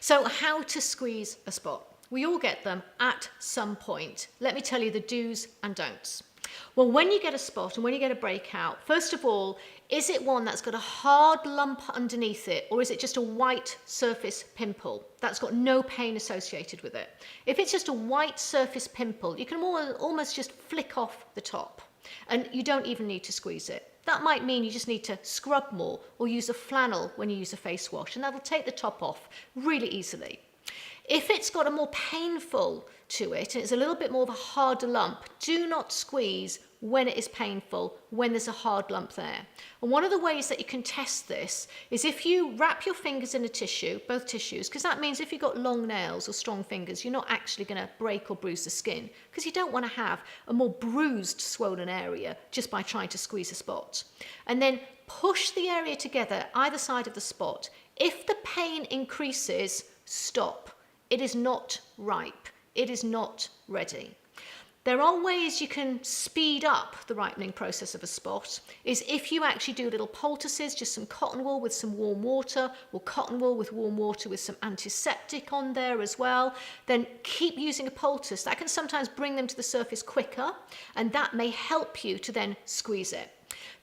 So how to squeeze a spot? We all get them at some point. Let me tell you the do's and don'ts. Well, when you get a spot and when you get a breakout, first of all, is it one that's got a hard lump underneath it, or is it just a white surface pimple that's got no pain associated with it? If it's just a white surface pimple, you can almost just flick off the top and you don't even need to squeeze it. That might mean you just need to scrub more or use a flannel when you use a face wash, and that'll take the top off really easily. If it's got a more painful to it and it's a little bit more of a harder lump, do not squeeze when it is painful, when there's a hard lump there. And one of the ways that you can test this is if you wrap your fingers in a tissue, both tissues, because that means if you've got long nails or strong fingers, you're not actually going to break or bruise the skin, because you don't want to have a more bruised, swollen area just by trying to squeeze a spot. And then push the area together, either side of the spot. If the pain increases, stop. It is not ripe. It is not ready. There are ways you can speed up the ripening process of a spot, is if you actually do little poultices, just some cotton wool with some warm water, or cotton wool with warm water with some antiseptic on there as well, then keep using a poultice. That can sometimes bring them to the surface quicker, and that may help you to then squeeze it.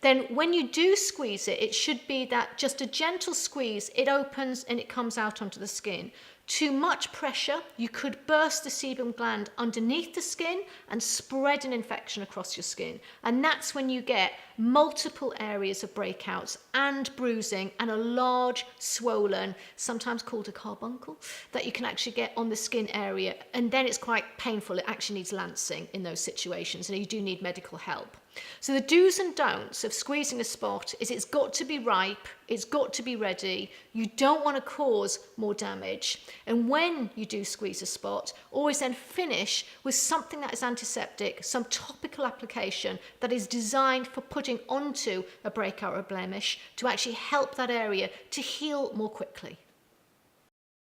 Then when you do squeeze it, it should be that just a gentle squeeze, it opens and it comes out onto the skin. Too much pressure, you could burst the sebum gland underneath the skin and spread an infection across your skin. And that's when you get multiple areas of breakouts and bruising and a large, swollen, sometimes called a carbuncle, that you can actually get on the skin area. And then it's quite painful. It actually needs lancing in those situations, and you do need medical help. So the do's and don'ts of squeezing a spot is it's got to be ripe, it's got to be ready, you don't want to cause more damage, and when you do squeeze a spot, always then finish with something that is antiseptic, some topical application that is designed for putting onto a breakout or a blemish to actually help that area to heal more quickly.